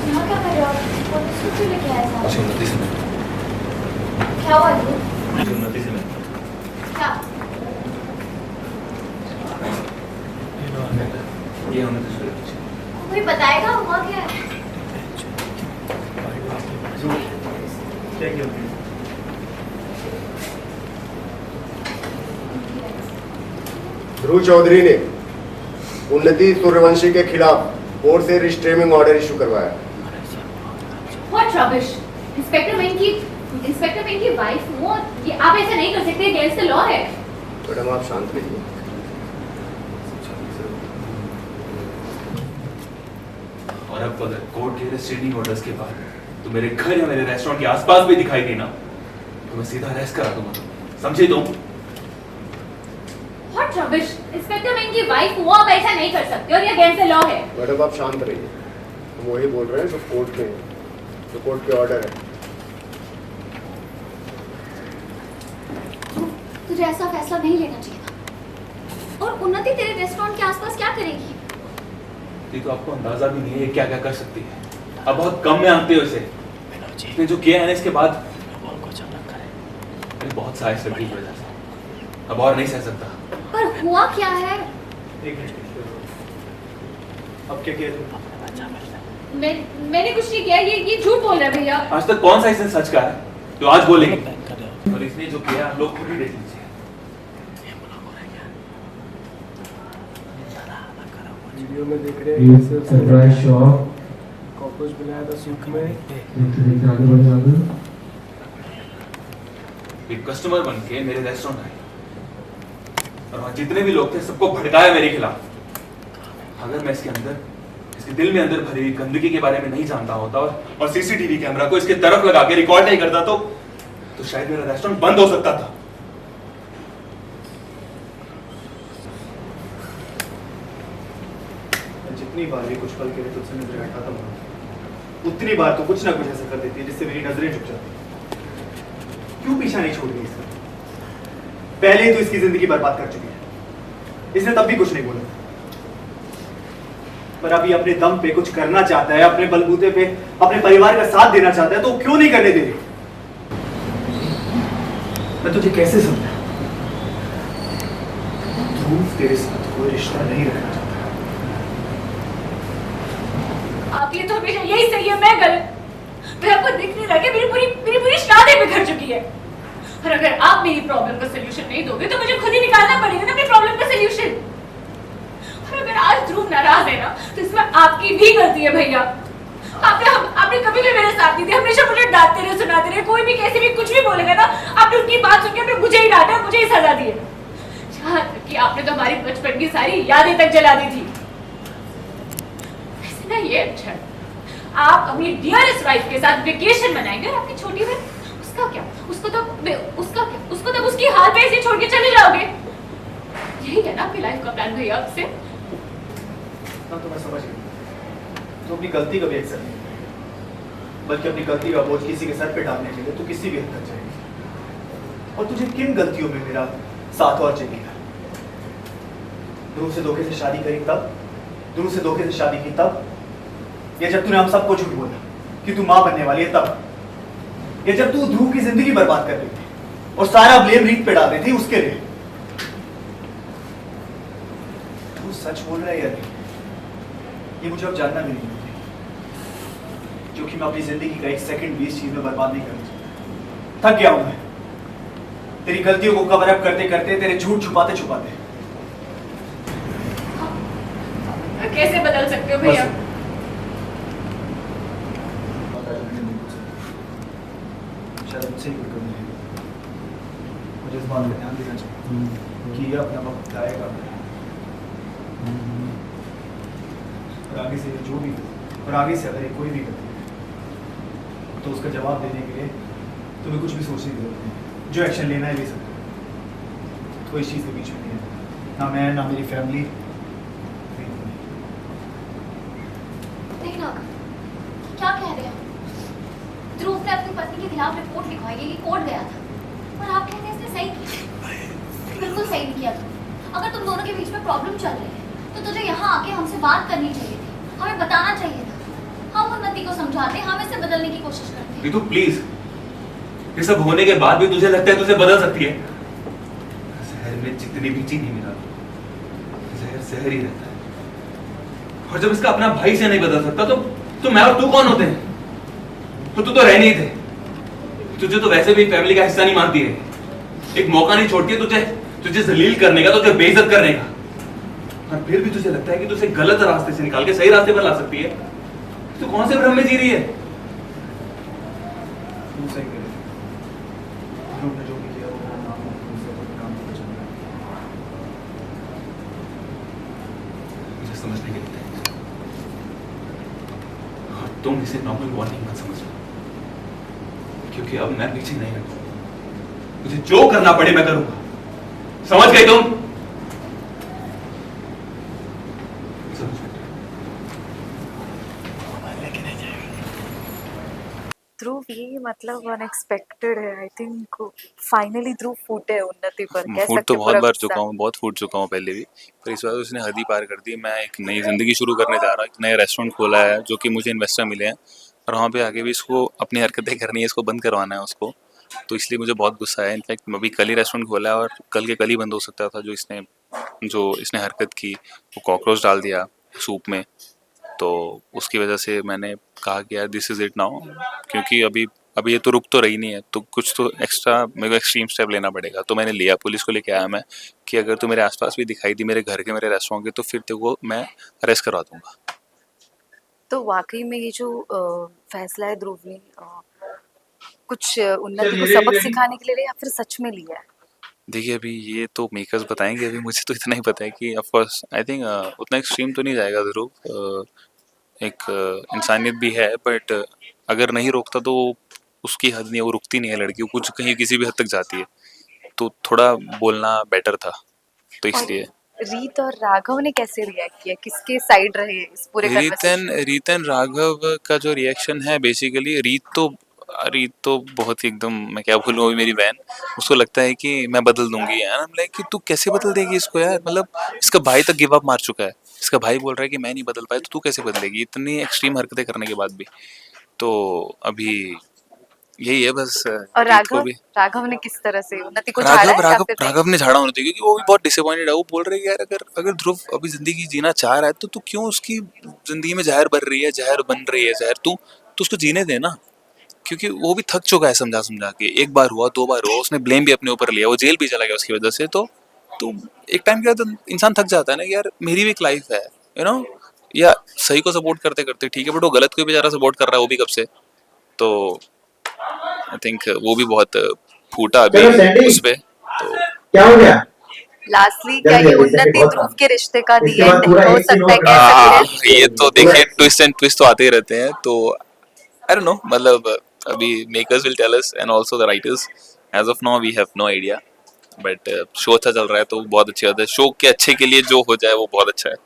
यहाँ क्या कर रहे हो? और इसको क्यों लेके आए साथ? अच्छा, उन्नति से क्या हुआ ये? उन्नति से क्या? ये उन्नति से कोई बताएगा हुआ क्या है? क्या किया? ध्रुव चौधरी ने उन्नति सूर्यवंशी के खिलाफ कोर्ट से रिस्ट्रेनिंग ऑर्डर इशू करवाया। What rubbish? इंस्पेक्टर मैन की वाइफ हो, ये आप ऐसा नहीं कर सकते, अगेंस्ट द लॉ है। मैडम आप शांत रहिए। और अब अगर कोर्ट के रिस्ट्रेनिंग ऑर्डर्स के बाद तो मेरे घर या मेरे रेस्टोरेंट के आसपास भी दिखाई देना तो मैं सीधा अरेस्ट करा दूंगा, समझे तुम? What rubbish? इंस्पेक्टर मैन की वाइफ हो, आप ऐसा नहीं कर सकते और ये अगेंस्ट द लॉ है। मैडम आप शांत रहिए। हम वही बोल रहे हैं जो कोर्ट में, जो कोर्ट के ऑर्डर है। तुझे ऐसा फैसला नहीं लेना चाहिए था। और उन्नति तेरे रेस्टोरेंट के आसपास क्या करेगी? ये तो आपको अंदाजा भी नहीं है ये क्या क्या कर सकती है। अब बहुत कम में आते हो इसे। इसने जो किया है ना इसके बाद मैंने बहुत साइज लगी की वजह से अब और नहीं सह सकता। पर हुआ क्या है? अब क्या किया तुमने? मैंने कुछ नहीं किया, ये झूठ बोल रहा है भैया। आज तक कौन सा इसने सच कहा है जो आज बोलेंगे? और इसने जो किया आप लोग खुद ही देख लीजिए। वीडियो में देख रहे हैं कैसे सरप्राइज शॉप कॉकरोच बनाया था सूप में। आगे बढ़े आगे। एक कस्टमर बन के मेरे रेस्टोरेंट आए और वहां जितने भी लोग थे सबको भड़काया मेरे खिलाफ। अगर मैं इसके दिल में अंदर भरी हुई गंदगी के बारे में नहीं जानता होता और सीसीटीवी कैमरा को इसके तरफ लगा के रिकॉर्ड नहीं करता तो शायद मेरा रेस्टोरेंट बंद हो सकता था। जितनी बार भी कुछ पल के लिए तुझसे नजरें हटाता हूँ उतनी बार तो कुछ ना कुछ ऐसा कर देती है जिससे मेरी नजरें झुक जाती। क्यों पीछा नहीं छोड़ रही इसका? पहले ही तो इसकी जिंदगी बर्बाद कर चुकी है। इसने तब भी कुछ नहीं बोला, पर अभी अपने दम पे कुछ करना चाहता है, अपने बलबूते पे अपने परिवार का साथ देना चाहता है, तो क्यों नहीं करने दे रही? मैं तुझे कैसे समझा? ध्रुव तेरे साथ कोई रिश्ता नहीं रखना चाहता। आप ये तो हमेशा यही सही है, मैं गलत। मैं आपको दिख नहीं रहा कि मेरी पूरी शादी बिखर चुकी है। और अगर आप मेरी प्रॉब्लम का सलूशन नहीं दोगे तो मुझे खुद ही निकालना पड़ेगा ना अपनी प्रॉब्लम का सलूशन। और अगर आज ध्रुव नाराज है ना तो इसमें आपकी भी गलती है भैया। आपने कभी भी मेरे साथ नहीं दिया, हमेशा मुझे डांटते रहे, सुनाते रहे। कोई भी कैसे भी कुछ भी बोलेगा ना आपने उनकी बात सुन के आपने मुझे ही डांटा, मुझे ही सजा दी है। यहाँ तक कि आपने तो हमारी बचपन की सारी यादें तक जला दी थी। ना ये अच्छा है, आप अपनी डियरेस्ट वाइफ के साथ वेकेशन मनाएंगे और आपकी छोटी बहन उसका क्या? उसको तब उसकी हाल पे ऐसे छोड़ के चले जाओगे। यही है ना आपकी लाइफ का प्लान भैया आपसे? हाँ तो मैं समझ गई। तो अपनी गलती कभी एक्सेप्ट नहीं करेगी, बल्कि अपनी गलती का बोझ किसी के सर पे डालने के लिए तो किसी भी हद तक जाएगी। और तुझे किन गलतियों में मेरा साथ और चाहिए? ध्रुव से धोखे से शादी करी तब, ध्रुव से धोखे से शादी की तब, या जब तूने हम सबको झूठ बोला कि तू मां बनने वाली है तब, या जब तू ध्रुव की जिंदगी बर्बाद कर रही थी और सारा ब्लेम रीत पे डाल रही थी उसके लिए? तू सच बोल रहा है या नहीं, ये मुझे अब जानना भी नहीं है, क्योंकि मैं अपनी जिंदगी का एक सेकंड भी इस चीज में बर्बाद नहीं करना चाहता। थक गया हूं मैं तेरी गलतियों को कवर अप करते करते, तेरे झूठ छुपाते छुपाते। कैसे बदल सकते हो भैया? शायद मुझसे ही कोई कमी है। मुझे इस बात पे ध्यान देना चाहिए कि ये अपना वक्त आएगा और आगे से जो भी, और आगे से अगर कोई भी करती है तो उसका जवाब देने के लिए तुम्हें कुछ भी सोचने की जरूरत नहीं। जो एक्शन लेना है ले सकते हो, कोई चीज़ के बीच में नहीं है, ना मैं ना मेरी फैमिली। देखना क्या कह रहे हैं? ध्रुव ने अपनी पत्नी के खिलाफ रिपोर्ट लिखवाई है, ये कोर्ट गया था और आप कहते हैं इसने सही किया। बिल्कुल सही नहीं किया। अगर तुम दोनों के बीच में प्रॉब्लम चल रही है तो तुझे यहाँ आके हमसे बात करनी चाहिए थी, हमें बताना चाहिए था। हम उन्नति को समझाते, हम इसे बदलने की कोशिश करते। नीतू प्लीज, ये सब होने के बाद भी तुझे लगता है तुझे बदल सकती है? जहर में जितनी भी चीनी मिला जहर जहर ही रहता है। और जब इसका अपना भाई से नहीं बदल सकता तो मैं और तू कौन होते हैं? तो तू तो रह नहीं थे। तुझे तो वैसे भी फैमिली का हिस्सा नहीं मानती है, एक मौका नहीं छोड़ती है तुझे जलील करने का, तुझे बेइज्जत करने का। और फिर भी तुझे लगता है कि तुझे गलत रास्ते से निकाल के सही रास्ते पर ला सकती है। तू कौन से भ्रम में जी रही है? तू सही करे। ध्रुव ने जो भी किया वो मेरा नाम और तुमसे अपने नाम को बचाना है। मुझे समझने के लिए तैयार है। और तुम इसे नॉर्मल वार्निंग मत समझना, क्योंकि अब मैं पीछे नहीं हटूंगा। मुझे जो करना पड़े मैं करूंगा। समझ गई तुम? समझ गई। ध्रुव, ये मतलब अनएक्सपेक्टेड है। आई थिंक फाइनली ध्रुव फूटे है उन्नति पर, कह फूट सकते तो बहुत पूरा बार गुस्सा। चुका हूँ, बहुत फूट चुका हूँ पहले भी, पर इस बार तो उसने हद ही पार कर दी। मैं एक नई ज़िंदगी शुरू करने जा रहा हूँ, एक नया रेस्टोरेंट खोला है जो कि मुझे इन्वेस्टर मिले हैं, और वहाँ पे आगे भी इसको अपनी हरकतें करनी है, इसको बंद करवाना है उसको। तो इसलिए मुझे बहुत गुस्सा है। इनफैक्ट अभी कल ही रेस्टोरेंट खोला है और कल के कल ही बंद हो सकता था। जो इसने हरकत की, वो कॉकरोच डाल दिया सूप में, तो उसकी वजह से मैंने कहा कि यार दिस इज़ इट नाउ, क्योंकि अभी ये तो रुक तो रही नहीं है, तो कुछ तो एक्स्ट्रा मेरे को एक्सट्रीम स्टेप लेना पड़ेगा। तो मैंने लिया, पुलिस को लेके आया मैं कि अगर तू मेरे आसपास भी दिखाई दी मेरे घर के, मेरे रेस्टोरेंट के, तो फिर तेरे को मैं अरेस्ट करवा दूंगा। तो वाकई में ये जो फैसला है ध्रुव ने कुछ उन्नति को सबक सिखाने के लिए लिया या फिर सच में लिया है? देखिए अभी ये तो मेकर्स बताएंगे, अभी मुझे तो इतना ही पता है कि ऑफ कोर्स आई थिंक उतना एक्सट्रीम तो नहीं जाएगा ध्रुव। एक इंसानियत भी है, बट अगर नहीं रोकता तो उसकी हद नहीं है, वो रुकती नहीं है लड़की, वो कुछ कहीं किसी भी हद तक जाती है, तो थोड़ा बोलना बेटर था, तो और इसलिए। रीत और राघव ने कैसे रिएक्ट किया, किसके साइड रहे इस पूरे कन्वर्सेशन? रीतन राघव का जो रिएक्शन है, बेसिकली रीत तो बहुत ही एकदम, मैं क्या बोलूँ, अभी मेरी बहन, उसको लगता है कि मैं बदल दूंगी यार। I'm like कि तू कैसे बदल देगी इसको यार, मतलब इसका भाई तक गिव अप मार चुका है, इसका भाई बोल रहा है कि मैं नहीं बदल पाया, तो तू कैसे बदलेगी इतनी एक्सट्रीम हरकतें करने के बाद भी। तो अभी यही है बस। और रीत को भी राघव ने किस तरह से उन्नति को झाड़ा है या फिर नहीं? राघव ने झाड़ा होना चाहिए, क्योंकि वो भी बहुत डिसअपॉइंटेड है। वो बोल रहे हैं कि यार अगर ध्रुव अभी जिंदगी जीना चाह रहा है तो तू क्यों उसकी जिंदगी में जहर भर रही है, जहर बन रही है जहर, तू उसको जीने दे ना, क्योंकि वो भी थक चुका है समझा समझा के। एक बार हुआ, दो बार हुआ, उसने ब्लेम भी अपने ऊपर लिया, वो जेल भी चला गया उसकी वजह से। तो एक टाइम के बाद इंसान थक जाता है ना कि यार मेरी भी एक लाइफ है, यू नो। या सही को सपोर्ट करते करते ठीक है, बट वो गलत को भी बेचारा सपोर्ट कर रहा है, वो भी कब से। तो आई थिंक वो भी बहुत फूटा अभी चलो सैंडी, उस पे। तो क्या हो गया? लास्टली क्या ये जल्दी, उन्नति बहुत ध्रुव के रिश्ते का दी इसके एंड बाद पूरा हो एक सकता है, सीन कह और सकते हैं? ये तो देखिए ट्विस्ट एंड ट्विस्ट तो आते ही रहते हैं, तो आई डोंट नो, मतलब अभी makers will tell us and also the writers. As of now we have no idea, but show अच्छा चल रहा है तो बहुत अच्छी बात है। शो के अच्छे के लिए जो हो जाए वो बहुत अच्छा है।